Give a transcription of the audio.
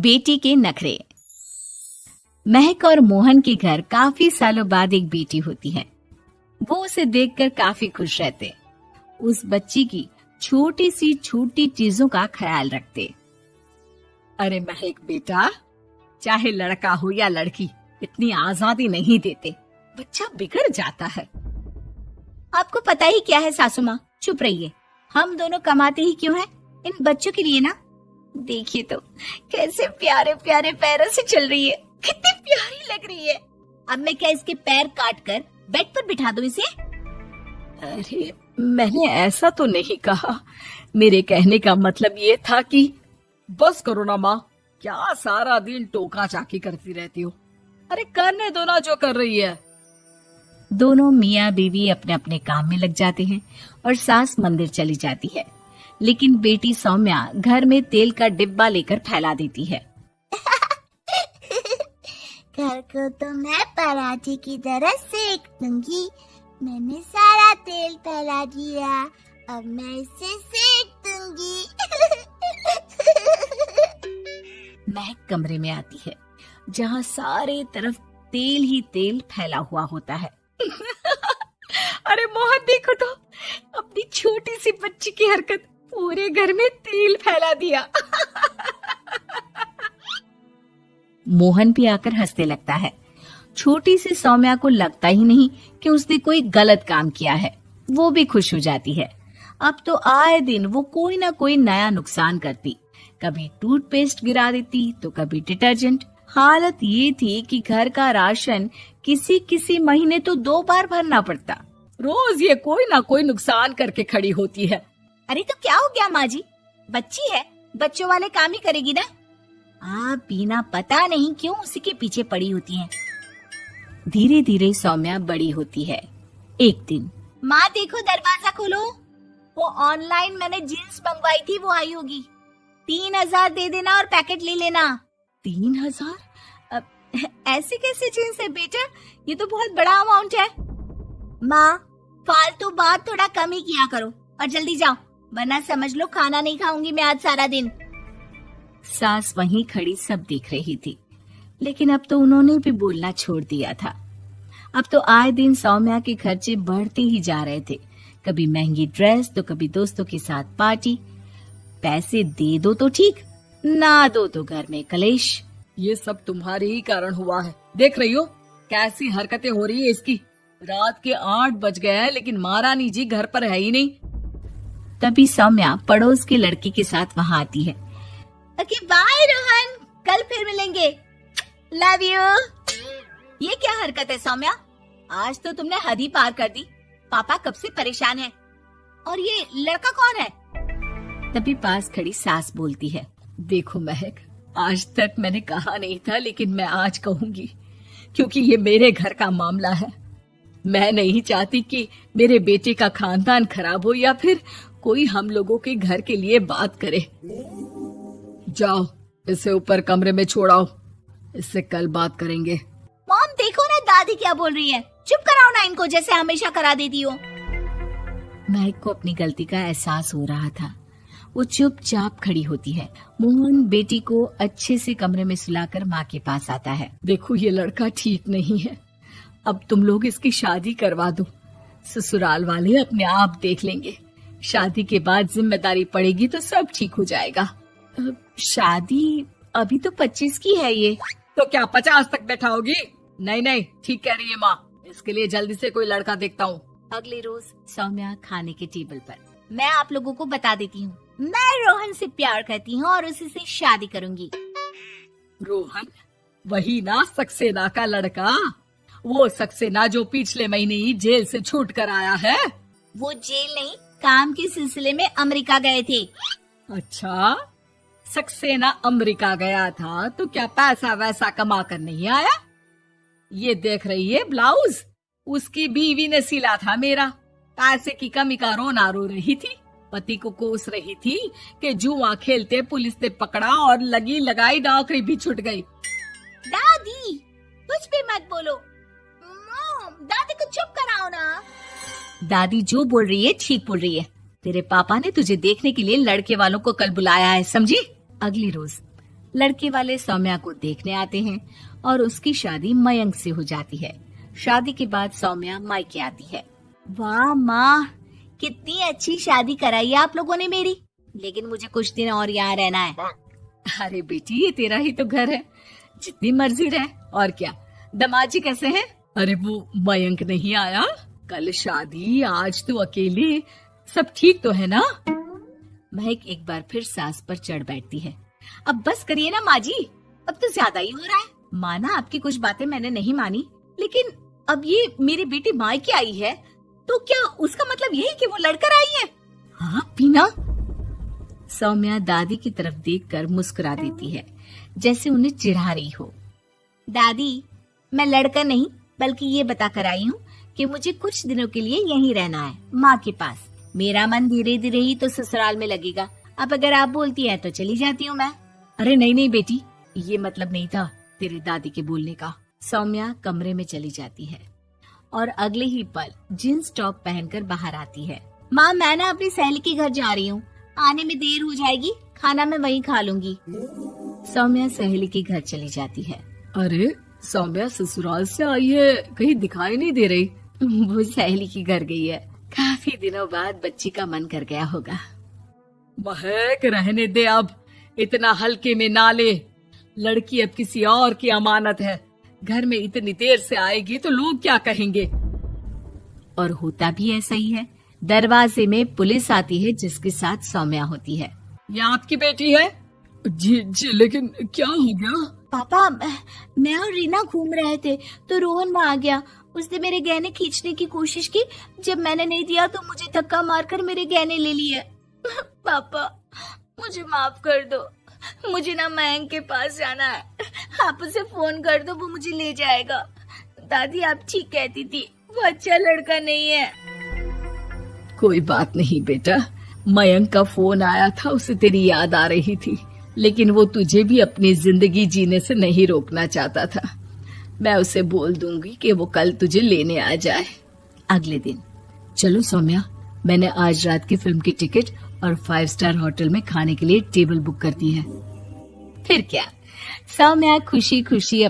बेटी के नखरे। महक और मोहन के घर काफी सालों बाद एक बेटी होती है। वो उसे देखकर काफी खुश रहते, उस बच्ची की छोटी सी छोटी चीजों का ख्याल रखते। अरे महक बेटा, चाहे लड़का हो या लड़की, इतनी आजादी नहीं देते, बच्चा बिगड़ जाता है। आपको पता ही क्या है सासू माँ, चुप रहिए। हम दोनों कमाते ही क्यों हैं? इन बच्चों के लिए ना। देखिए तो कैसे प्यारे प्यारे पैरों से चल रही है, कितनी प्यारी लग रही है। अब मैं क्या इसके पैर काट कर बेड पर बिठा दूं इसे? अरे मैंने ऐसा तो नहीं कहा, मेरे कहने का मतलब ये था कि बस करो ना माँ, क्या सारा दिन टोका चाकी करती रहती हो। अरे करने दो ना जो कर रही है। दोनों मियाँ बीवी अपने अपने काम में लग जाते हैं और सास मंदिर चली जाती है, लेकिन बेटी सौम्या घर में तेल का डिब्बा लेकर फैला देती है। घर को तो मैं पराठे की तरह सेक दूंगी। मैंने सारा तेल फैला दिया, अब मैं इसे सेक दूंगी। महक कमरे में आती है जहाँ सारे तरफ तेल ही तेल फैला हुआ होता है। अरे मोहन देखो तो, अपनी छोटी सी बच्ची की हरकत, पूरे घर में तेल फैला दिया। मोहन भी आकर हंसने लगता है। छोटी सी सौम्या को लगता ही नहीं कि उसने कोई गलत काम किया है, वो भी खुश हो जाती है। अब तो आए दिन वो कोई ना कोई नया नुकसान करती, कभी टूथपेस्ट गिरा देती तो कभी डिटर्जेंट। हालत ये थी कि घर का राशन किसी किसी महीने तो 2 बार भरना पड़ता। रोज ये कोई ना कोई नुकसान करके खड़ी होती है। अरे तो क्या हो गया माँ जी, बच्ची है, बच्चों वाले काम ही करेगी ना। आप बिना पता नहीं क्यों उसी के पीछे पड़ी होती हैं। धीरे धीरे सौम्या बड़ी होती है। एक दिन, माँ देखो दरवाजा खोलो, वो ऑनलाइन मैंने जीन्स मंगवाई थी, वो आई होगी। 3000 दे देना और पैकेट ले लेना। 3000? ऐसी कैसी जीन्स है बेटा, ये तो बहुत बड़ा अमाउंट है। माँ फालतू बात थोड़ा कम ही किया करो और जल्दी जाओ, वरना समझ लो खाना नहीं खाऊंगी मैं आज सारा दिन। सास वहीं खड़ी सब देख रही थी, लेकिन अब तो उन्होंने भी बोलना छोड़ दिया था। अब तो आए दिन सौम्या के खर्चे बढ़ते ही जा रहे थे, कभी महंगी ड्रेस तो कभी दोस्तों के साथ पार्टी। पैसे दे दो तो ठीक, ना दो तो घर में कलेश। ये सब तुम्हारे ही कारण हुआ है। देख रही हो कैसी हरकतें हो रही है इसकी। रात के 8 बज गए हैं, लेकिन महारानी जी घर पर है ही नहीं। तभी सौम्या पड़ोस के लड़की के साथ वहाँ आती है। ओके बाय रोहन, कल फिर मिलेंगे, लव यू। ये क्या हरकत है सौम्या, आज तो तुमने हद ही पार कर दी। पापा कब से परेशान है। और ये लड़का कौन है? तभी पास खड़ी सास बोलती है, देखो महक, आज तक मैंने कहा नहीं था, लेकिन मैं आज कहूंगी, क्योंकि ये मेरे घर का मामला है। मैं नहीं चाहती कि मेरे बेटे का खानदान खराब हो या फिर कोई हम लोगों के घर के लिए बात करे। जाओ इसे ऊपर कमरे में छोड़ाओ, इससे कल बात करेंगे। मॉम देखो ना दादी क्या बोल रही है, चुप कराओ ना इनको, जैसे हमेशा करा देती हो। महक को अपनी गलती का एहसास हो रहा था, वो चुपचाप खड़ी होती है। मोहन बेटी को अच्छे से कमरे में सुलाकर माँ के पास आता है। देखो ये लड़का ठीक नहीं है, अब तुम लोग इसकी शादी करवा दो, ससुराल वाले अपने आप देख लेंगे। शादी के बाद जिम्मेदारी पड़ेगी तो सब ठीक हो जाएगा। शादी अभी तो 25 की है ये। तो क्या 50 तक बैठाओगी? नहीं नहीं, ठीक कह रही है माँ, इसके लिए जल्दी से कोई लड़का देखता हूँ। अगले रोज सौम्या खाने के टेबल पर, मैं आप लोगों को बता देती हूँ, मैं रोहन से प्यार करती हूँ और उसी से शादी करूंगी। रोहन? वही ना सक्सेना का लड़का, वो सक्सेना जो पिछले महीने ही जेल से छूट कर आया है। वो जेल नहीं, काम के सिलसिले में अमेरिका गए थे। अच्छा, सक्सेना अमेरिका गया था तो क्या पैसा वैसा कमा कर नहीं आया? ये देख रही है ब्लाउज, उसकी बीवी ने सिला था मेरा। पैसे की कमी का रोना रो रही थी, पति को कोस रही थी कि जुआ खेलते पुलिस ने पकड़ा और लगी लगाई नौकरी भी छूट गई। दादी कुछ भी मत बोलो, दादी को चुप कराओ ना। दादी जो बोल रही है ठीक बोल रही है, तेरे पापा ने तुझे देखने के लिए लड़के वालों को कल बुलाया है, समझी? अगली रोज लड़के वाले सौम्या को देखने आते हैं और उसकी शादी मयंक से हो जाती है। शादी के बाद सौम्या मायके आती है। वाह माँ, कितनी अच्छी शादी कराई है आप लोगों ने मेरी। लेकिन मुझे कुछ दिन और यहाँ रहना है। अरे बेटी, ये तेरा ही तो घर है, जितनी मर्जी रह। और क्या, दमाजी कैसे है? अरे वो मयंक नहीं आया, कल शादी, आज तू अकेले, सब ठीक तो है ना? महक एक बार फिर सास पर चढ़ बैठती है। अब बस करिए ना माँ जी, अब तो ज्यादा ही हो रहा है। माना आपकी कुछ बातें मैंने नहीं मानी, लेकिन अब ये मेरी बेटी मायके आई है तो क्या उसका मतलब यही कि वो लड़कर आई है? हाँ पीना। सौम्या दादी की तरफ देखकर मुस्कुरा देती है, जैसे उन्हें चिढ़ा रही हो। दादी, मैं लड़का नहीं बल्कि ये बता कर आई हूँ कि मुझे कुछ दिनों के लिए यहीं रहना है, माँ के पास। मेरा मन धीरे धीरे ही तो ससुराल में लगेगा। अब अगर आप बोलती हैं तो चली जाती हूँ मैं। अरे नहीं नहीं बेटी, ये मतलब नहीं था तेरे दादी के बोलने का। सौम्या कमरे में चली जाती है और अगले ही पल जींस टॉप पहनकर बाहर आती है। माँ, मैं ना अपनी सहेली के घर जा रही हूँ, आने में देर हो जाएगी, खाना मैं वहीं खा लूंगी। सौम्या सहेली के घर चली जाती है। अरे सौम्या ससुराल से आई है, कहीं दिखाई नहीं दे रही। वो सहेली के घर गई है, काफी दिनों बाद बच्ची का मन कर गया होगा। महक रहने दे, अब इतना हल्के में ना ले। लड़की अब किसी और की अमानत है, घर में इतनी देर से आएगी तो लोग क्या कहेंगे। और होता भी ऐसा ही है। दरवाजे में पुलिस आती है जिसके साथ सौम्या होती है। ये आपकी बेटी है? जी जी, लेकिन क्या हो गया? पापा, मैं और रीना घूम रहे थे तो रोहन वहाँ आ गया। उसने मेरे गहने खींचने की कोशिश की, जब मैंने नहीं दिया तो मुझे धक्का मारकर मेरे गहने ले लिए। पापा, मुझे माफ कर दो, मुझे ना मयंक के पास जाना है। आप उसे फोन कर दो, वो मुझे ले जाएगा। दादी आप ठीक कहती थी, वो अच्छा लड़का नहीं है। कोई बात नहीं बेटा, मयंक का फोन आया था, उसे तेरी याद आ रही थी, लेकिन वो तुझे भी अपनी जिंदगी जीने से नहीं रोकना चाहता था। मैं उसे बोल दूंगी कि वो कल तुझे लेने आ जाए। अगले दिन, चलो सौम्या, मैंने आज रात की फिल्म की टिकट और 5 स्टार होटल में खाने के लिए टेबल बुक कर दी है। फिर क्या, सौम्या खुशी खुशी